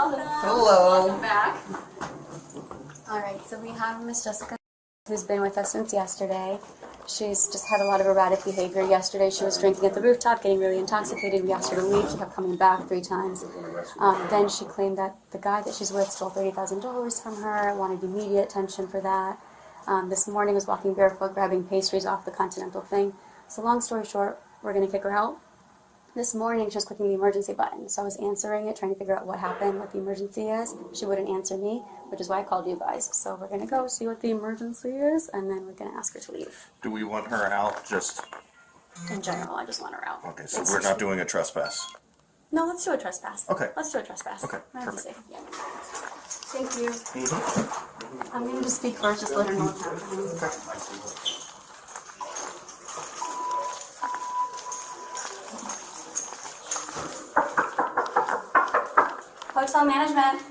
Welcome. Hello. Welcome back. All right, so we have Miss Jessica, who's been with us since yesterday. She's just had a lot of erratic behavior. Yesterday she was drinking at the rooftop, getting really intoxicated. We asked her to leave. She kept coming back 3 times. Then she claimed that the guy that she's with stole $30,000 from her, wanted immediate attention for that. This morning was walking barefoot, grabbing pastries off the Continental thing. So long story short, we're going to kick her out. This morning she was clicking the emergency button. So I was answering it, trying to figure out what happened, what the emergency is. She wouldn't answer me, which is why I called you guys. So we're going to go see what the emergency is, and then we're going to ask her to leave. Do we want her out just... In general, I just want her out. Okay, so we're not doing a trespass. No, let's do a trespass. Okay. Let's do a trespass. Okay, That'd be perfect. safe. Yeah. Thank you. I'm going to just speak first, just let her know what's happening. Hotel management.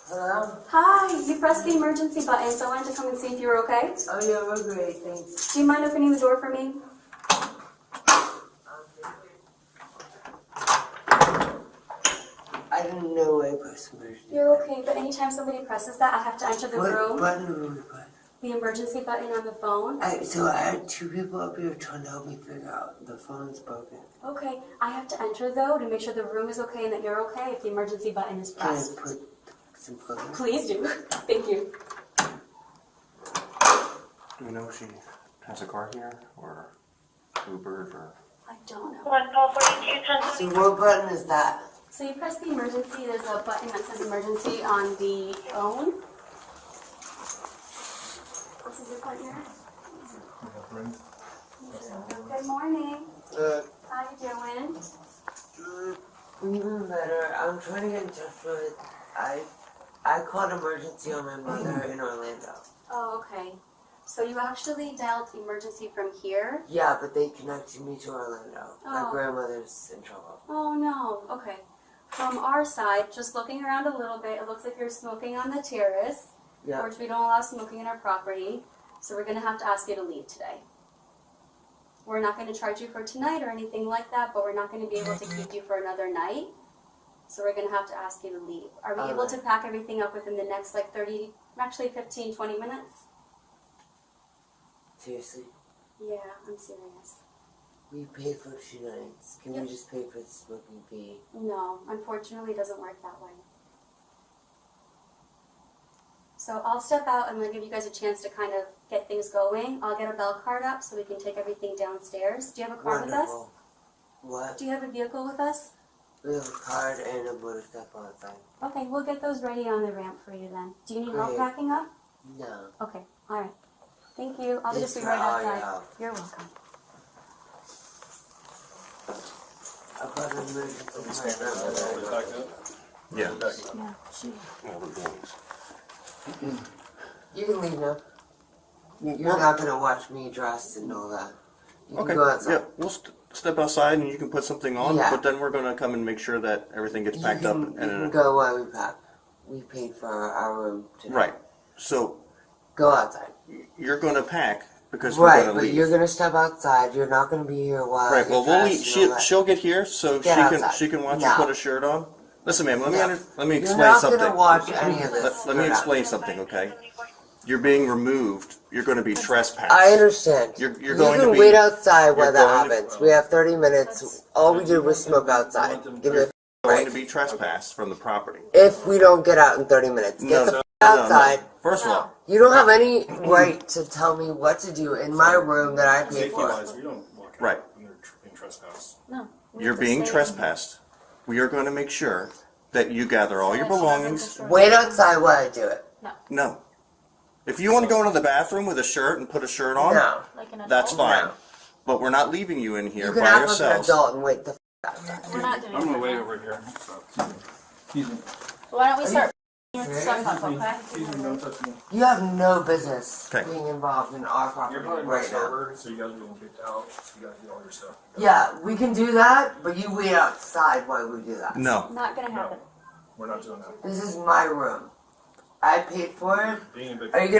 Hello? Hi, you pressed the emergency button, so I wanted to come and see if you were okay. Oh yeah, we're great, thanks. Do you mind opening the door for me? I didn't know I pressed emergency. You're okay, but anytime somebody presses that, I have to enter the What room. button were we pressing? The emergency button on the phone. So I had 2 people up here trying to help me figure out the phone's broken. Okay, I have to enter though to make sure the room is okay and that you're okay if the emergency button is Can I pressed. put some clothes? Please do. Thank you. Do we know if she has a car here, or Ubered, or... I don't know. 142 So what button is that? So you press the emergency, there's a button that says emergency on the phone. This is your partner. Good morning. How you doing? Even better. I'm trying to get in touch with... I called emergency on my mother in Orlando. Oh, okay. So you actually dialed emergency from here? Yeah, but they connected me to Orlando. My Oh. grandmother's in trouble. Oh no, okay. From our side, just looking around a little bit, it looks like you're smoking on the terrace, Yeah. which we don't allow smoking in our property, so we're going to have to ask you to leave today. We're not going to charge you for tonight or anything like that, but we're not going to be able to keep you for another night, so we're going to have to ask you to leave. Are we able to pack everything up within the next like 15, 20 minutes? Seriously? Yeah, I'm serious. We paid for 2 nights. Can Yep. we just pay for the smoking fee? No, unfortunately it doesn't work that way. So I'll step out and I'll give you guys a chance to kind of get things going. I'll get a bell card up so we can take everything downstairs. Do you have a car with us? Wonderful. What? Do you have a vehicle with us? We have a card and a motorcycle outside. Okay, we'll get those ready on the ramp for you then. Do you need help Great. packing up? No. Okay, alright. Thank you. I'll just be Thanks right for all your outside. help. You're welcome. I brought an emergency for my grandmother. Yeah. Yeah, she... You can leave now. You're not gonna watch me dressed and all that. You can Okay, go outside. yeah, we'll step outside and you can put something on, Yeah. but then we're going to come and make sure that everything gets packed up. You can go while we pack. We paid for our room tonight. Right, so Go outside. you're going to pack because we're Right, going to but leave. you're gonna step outside. You're not gonna be here while Right, well, you're we'll dressed leave. and all that. She'll get here so Get outside. she can watch you No. put a shirt on. Listen, ma'am, let me You're explain not something. gonna watch any of this. Let me You're not. explain something, okay? You're being removed. You're going to be trespassed. I understand. You're you going can to be. wait outside while you're that going to- happens. We have 30 minutes. All we did was smoke outside. Give me a Going to break. be trespassed from the property. If we don't get out in 30 minutes, get the outside. First of all, You don't have any right to tell me what to do in my room that I paid for. Safety-wise, we don't walk out Right. when they're being trespassed. No. we you're have to being stay. trespassed. We are going to make sure that you gather all your So that she doesn't belongings. destroy- Wait outside while I do it. No. If you want to go into the bathroom with a shirt and put a shirt on, No. Like an adult? that's fine. No. But we're not leaving you in here You can by act like an yourselves. adult and wait the outside. We're not doing I'm gonna that. wait over here. Why don't we start your serious? stuff up, okay? Don't touch me. You have no business Okay. being involved in our You're property probably my right now. server, so you guys are getting kicked out. So you guys get all your stuff. Yeah, we can do that, but you wait outside while we do that. No. Not gonna happen. We're not doing that. This is my room. I paid for it. Being a big Are you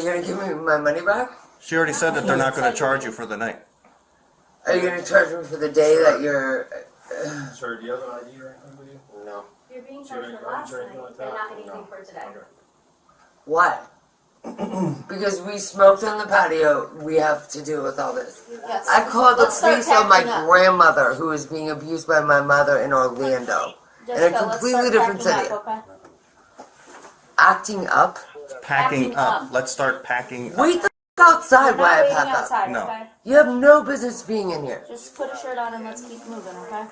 gonna give me my money back? She already said that they're not going to charge you for the night. Are you gonna charge me for the day that you're? Sir, do you have an ID or anything with you? No. You're being charged charged for for last last night, night, and and not not anything anything for today. Why? Because we smoked on the patio. We have to deal with all this. Yes. I called the Let's start police on my packing up. grandmother who is being abused by my mother in Orlando. Jessica, in a let's completely start different packing city. up, okay? Acting up? Packing Packing up. up. Let's start packing up. Wait the outside We're while not I waiting pack up. outside, No. okay? You have no business being in here. Just put a shirt on and let's keep moving, okay?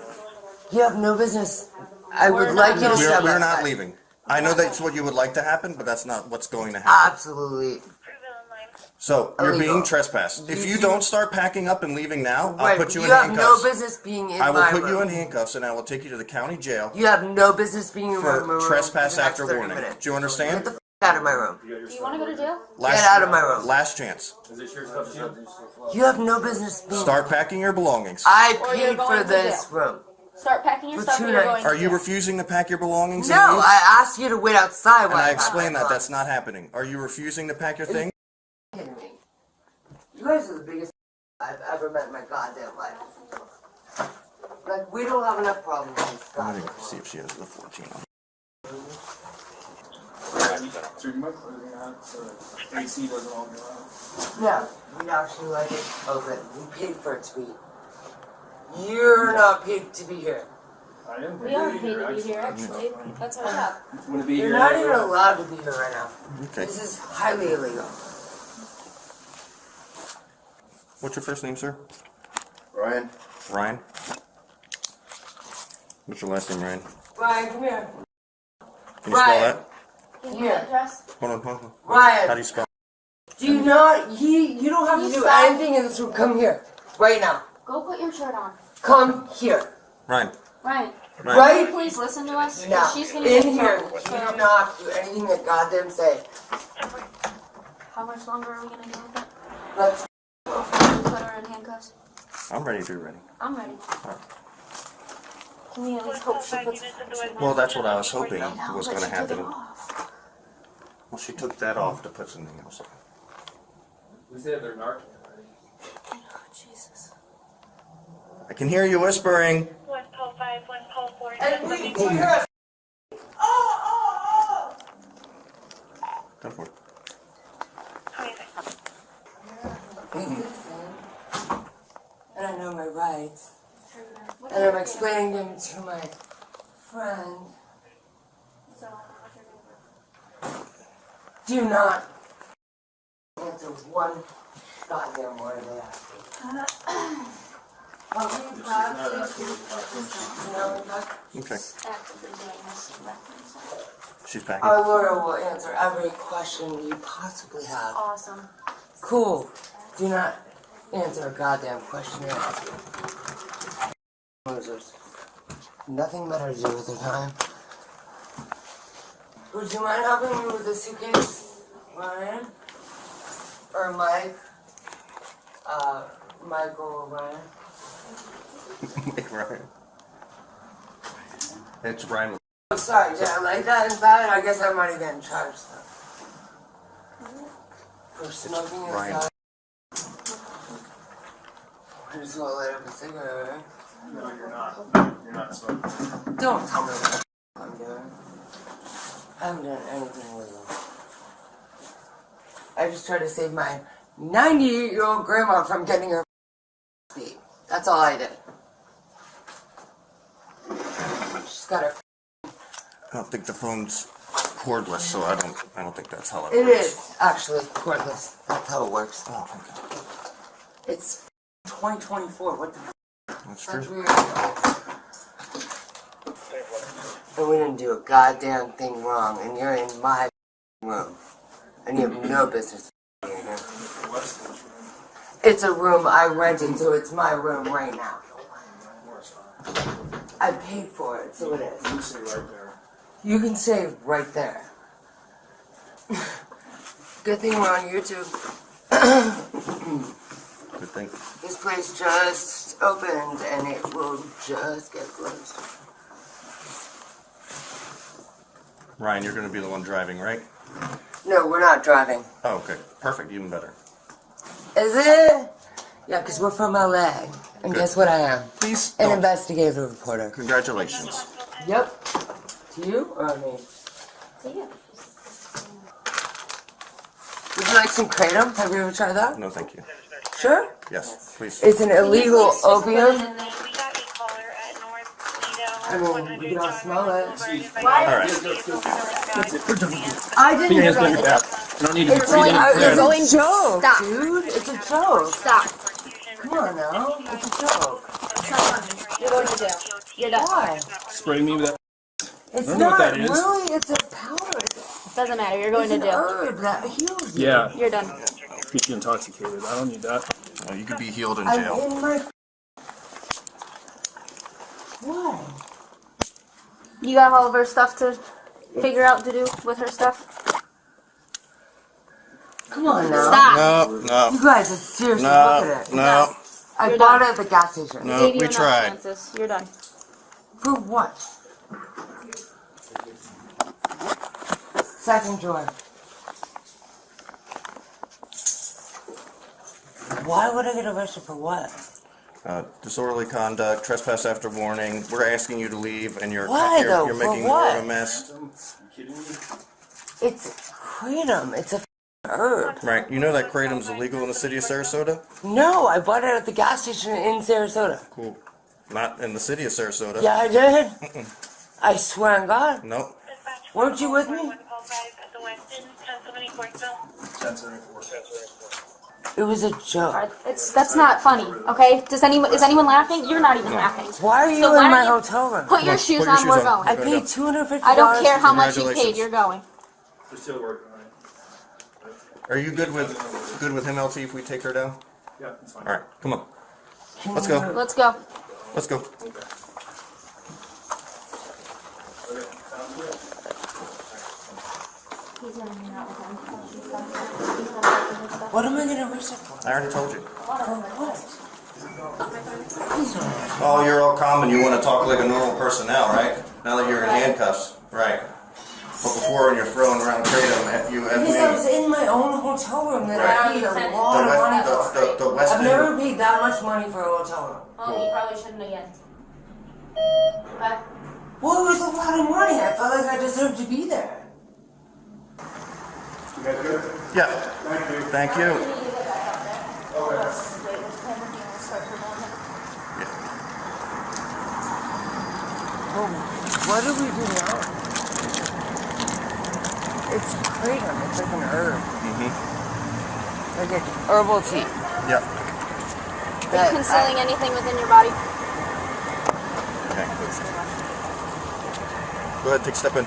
You have no business. I We're would not like you to going. step We're not outside. leaving. I know that's what you would like to happen, but that's not what's going to happen. Absolutely. So, you're Illegal. being trespassed. If you don't start packing up and leaving now, I'll Right, put you in you have handcuffs. no business being in I will my put room. you in handcuffs and I will take you to the county jail You have no business being in my for room trespass for the next after 30 warning. minutes. Do you Get understand? the out of my room. Do you want to go to jail? Last, Get out of my room. Last chance. Is this your stuff too? You have no business being. Start packing your belongings. I Or you're paid going for to this jail. room. Start packing your For stuff 2 or you're nights. going Are to you jail. refusing to pack your belongings? No, and leave? I asked you to wait outside And while I I pack explained my that that's belongings. not happening. Are you refusing to pack your thing? Kidding me. You guys are the biggest I've ever met in my goddamn life. Like, we don't have enough problems in this I'm goddamn going to see if she has the 14 on. So you might close it out so the AC doesn't all go out. No, we actually like it open. We paid for it to be. You're not paid to be here. I am. We are paid to be here, actually. That's our job. Want to be You're here? not even allowed to be here right now. Okay. This is highly illegal. What's your first name, sir? Ryan. Ryan? What's your last name, Ryan? Ryan, come here. Can you spell Ryan. that? Can you Here. address? Hold on, hold on. Ryan, How do you spell? do you not? You don't have to You do stop. anything in this room. Come here, right now. Go put your shirt on. Come here, Ryan. Ryan, Ryan. right please listen to us. now. She's going to In get in here, trouble. you So, do not do anything that goddamn say. how much longer are we going to do with it? Let's. Put her in handcuffs. I'm ready if you're ready. I'm ready. Alright. Can we at least hope she puts her shirt on? Well, that's what I was hoping No, was but going to she took it happen. off. Well, she took that off to put something else on. We said they're narking already. Oh, Jesus. I can hear you whispering. 1 call 5, 1 call 4. And we hear us. Oh! Go for it. And I know my rights. And I'm explaining them to my friend. Do not answer one goddamn word they ask you. Okay. Actively doing this reference. She's packing. Our lawyer will answer every question you possibly have. Awesome. Cool. Do not answer a goddamn question they ask you. Losers. Nothing better to do with their time. Would you mind helping me with the suitcase, Ryan? Or Mike? Michael, Ryan? Ryan. It's Ryan. I'm sorry, did I like that inside? I guess I might have gotten charged though. For smoking Ryan. inside. I just want to light up a cigarette, right? No, you're not. You're not smoking. Don't tell me what I'm doing. I haven't done anything illegal. I just tried to save my 98-year-old grandma from getting her beat. That's all I did. She's got her. I don't think the phone's cordless, so I don't think that's how it It works. is actually cordless. That's how it works. Oh, thank God. It's 2024. What the That's That's true. weird. And we didn't do a goddamn thing wrong, and you're in my room, and you have no business being here. It's a room I rented, so it's my room right now. I paid for it, so it is. You say right there. You can say right there. Good thing we're on YouTube. Good thing. This place just opened, and it will just get closed. Ryan, you're going to be the one driving, right? No, we're not driving. Oh, okay. Perfect. Even better. Is it? Yeah, because we're from LA. And guess what I am? Please An don't. investigative reporter. Congratulations. Yep. To you or me? To you. Would you like some kratom? Have you ever tried that? No, thank you. Sure. Yes, please. It's an illegal opium. We got a caller at North I mean, we can all smell it. All right. I didn't Your hands know on your that. back. You don't need to It's breathe going, in it's clear. a joke, Stop. dude. It's a joke. Stop. Come on now. It's a joke. You're going to jail. You're done. Why? Spray me with that. It's don't know what not that is. really. It's a powder. It's Doesn't matter. You're going to an jail. herb that heals you. Yeah. You're done. Get you intoxicated. I don't need that. You could be healed in I'm jail. in my. Why? You got all of her stuff to figure out to do with her stuff? Come on now. Stop. No, You guys are seriously look at it. no. I You're bought done. it at the gas station. No. Gave you we enough tried. chances. You're done. For what? Second joy. Why would I get arrested for what? Disorderly conduct, trespass after warning. We're asking you to leave, and you're Why, though? you're For making what? more of a mess. It's kratom. It's a herb. Right? You know that kratom's illegal in the city of Sarasota? No, I bought it at the gas station in Sarasota. Cool. Not in the city of Sarasota. Yeah, I did. I swear on God. Nope. Weren't you with me? At the Westin, 1074. It was a joke. That's not funny, okay? Is anyone laughing? You're not even laughing. Why are you So why in my don't you hotel room? Put your Put shoes your on, shoes we're on. going. I paid $250. I don't care how much you paid, Congratulations. you're going. We're still working on it. Are you good with him, LT, if we take her down? Yeah, it's fine. All right, come on. Let's go. Let's go. Let's go. Okay, sounds good. What am I getting arrested for? I already told you. For what? Please don't. Oh, you're all calm and you want to talk like a normal person now, right? Now that you're in handcuffs, right? But before when you're throwing around kratom, F you, F Because I was me. in my own hotel room that Right. I paid a lot of money for. The West I've End. never paid that much money for a hotel room. Oh, you probably shouldn't again. Okay? Well, it was a lot of money. I felt like I deserved to be there. You guys good? Yeah. Thank you. Thank you. Well, what do we do now? It's kratom. It's like an herb. Like an herbal tea. Yep. That Concealing anything within your body? Okay. Go ahead, take a step in.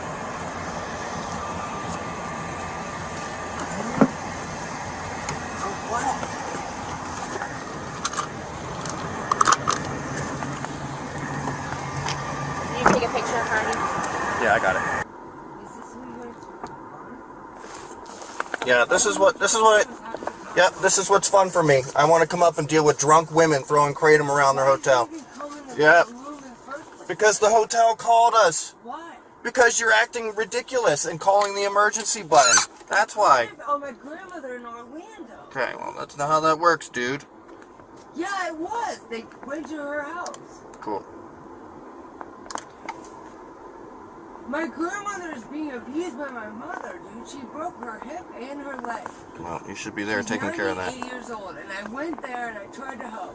Can you take a picture of her? Yeah, I got it. Yeah, this is what, yep, this is what's fun for me. I want to come up and deal with drunk women throwing kratom around their hotel. Yep. Because the hotel called us. Why? Because you're acting ridiculous and calling the emergency button. That's why. Oh, my grandmother in Orlando. Okay, well, that's not how that works, dude. Yeah, it was. They went to her house. Cool. My grandmother is being abused by my mother, dude. She broke her hip and her leg. Well, you should be there She's taking care of that. 98 years old, and I went there and I tried to help,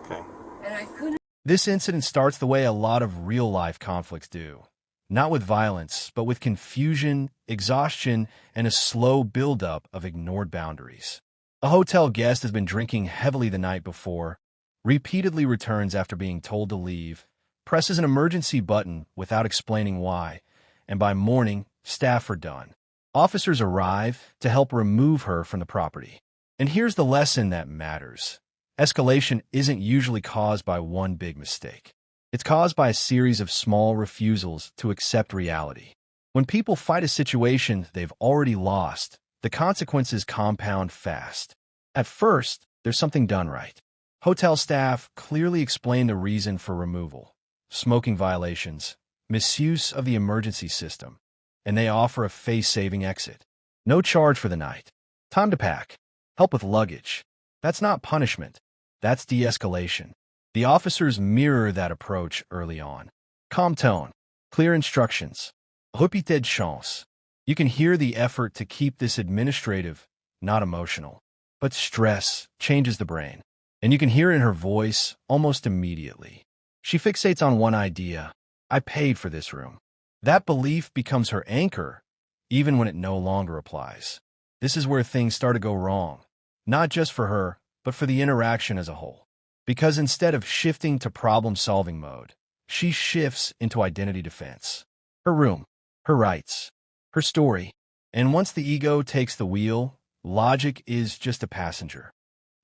Okay. and I couldn't. This incident starts the way a lot of real-life conflicts do. Not with violence, but with confusion, exhaustion, and a slow buildup of ignored boundaries. A hotel guest has been drinking heavily the night before, repeatedly returns after being told to leave, presses an emergency button without explaining why, and by morning, staff are done. Officers arrive to help remove her from the property. And here's the lesson that matters. Escalation isn't usually caused by one big mistake. It's caused by a series of small refusals to accept reality. When people fight a situation they've already lost, the consequences compound fast. At first, there's something done right. Hotel staff clearly explain the reason for removal: smoking violations, misuse of the emergency system, and they offer a face-saving exit. No charge for the night. Time to pack. Help with luggage. That's not punishment. That's de-escalation. The officers mirror that approach early on. Calm tone, clear instructions, repeated chance. You can hear the effort to keep this administrative, not emotional. But stress changes the brain. And you can hear it in her voice almost immediately. She fixates on one idea. I paid for this room. That belief becomes her anchor, even when it no longer applies. This is where things start to go wrong. Not just for her, but for the interaction as a whole. Because instead of shifting to problem-solving mode, she shifts into identity defense. Her room, her rights, her story. And once the ego takes the wheel, logic is just a passenger.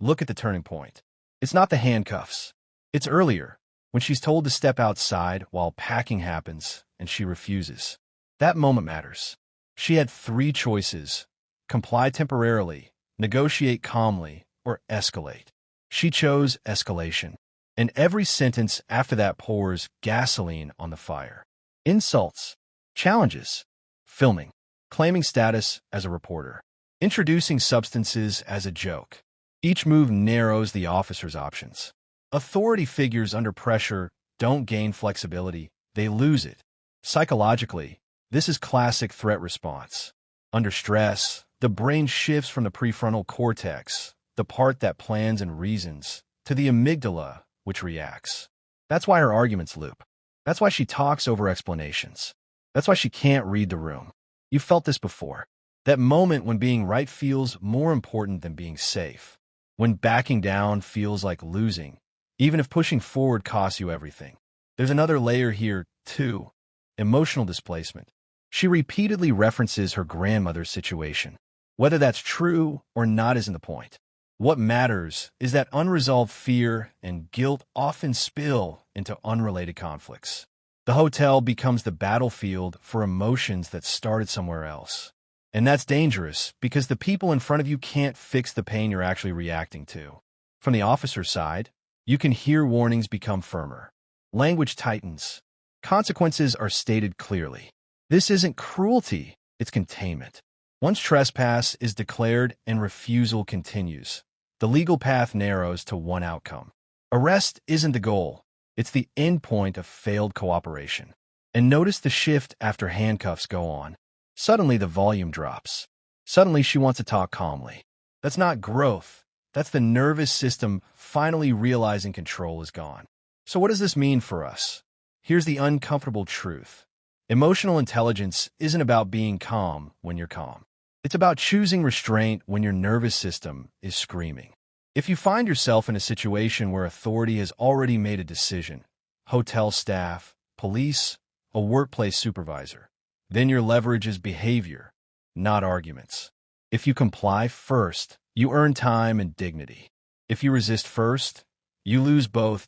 Look at the turning point. It's not the handcuffs. It's earlier, when she's told to step outside while packing happens and she refuses. That moment matters. She had 3 choices: comply temporarily, negotiate calmly, or escalate. She chose escalation. And every sentence after that pours gasoline on the fire. Insults, challenges, filming, claiming status as a reporter, introducing substances as a joke. Each move narrows the officer's options. Authority figures under pressure don't gain flexibility, they lose it. Psychologically, this is classic threat response. Under stress, the brain shifts from the prefrontal cortex, the part that plans and reasons, to the amygdala, which reacts. That's why her arguments loop. That's why she talks over explanations. That's why she can't read the room. You felt this before. That moment when being right feels more important than being safe. When backing down feels like losing, even if pushing forward costs you everything. There's another layer here, too. Emotional displacement. She repeatedly references her grandmother's situation. Whether that's true or not isn't the point. What matters is that unresolved fear and guilt often spill into unrelated conflicts. The hotel becomes the battlefield for emotions that started somewhere else. And that's dangerous because the people in front of you can't fix the pain you're actually reacting to. From the officer's side, you can hear warnings become firmer. Language tightens. Consequences are stated clearly. This isn't cruelty, it's containment. Once trespass is declared and refusal continues, the legal path narrows to one outcome. Arrest isn't the goal, it's the endpoint of failed cooperation. And notice the shift after handcuffs go on. Suddenly the volume drops. Suddenly she wants to talk calmly. That's not growth. That's the nervous system finally realizing control is gone. So what does this mean for us? Here's the uncomfortable truth. Emotional intelligence isn't about being calm when you're calm. It's about choosing restraint when your nervous system is screaming. If you find yourself in a situation where authority has already made a decision, hotel staff, police, a workplace supervisor, then your leverage is behavior, not arguments. If you comply first, you earn time and dignity. If you resist first, you lose both.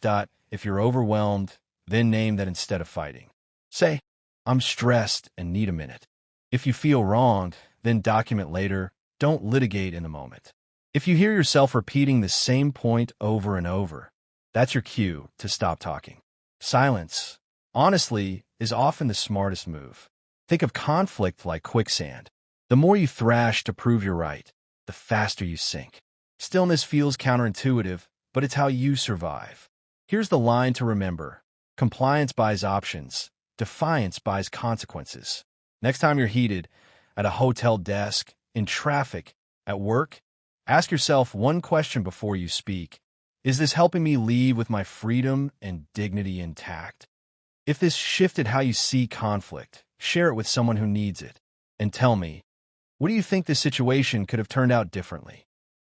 If you're overwhelmed, then name that instead of fighting. Say, I'm stressed and need a minute. If you feel wronged, then document later. Don't litigate in the moment. If you hear yourself repeating the same point over and over, that's your cue to stop talking. Silence, honestly, is often the smartest move. Think of conflict like quicksand. The more you thrash to prove you're right, the faster you sink. Stillness feels counterintuitive, but it's how you survive. Here's the line to remember. Compliance buys options. Defiance buys consequences. Next time you're heated, at a hotel desk, in traffic, at work, ask yourself one question before you speak. Is this helping me leave with my freedom and dignity intact? If this shifted how you see conflict, share it with someone who needs it. And tell me, what do you think this situation could have turned out differently?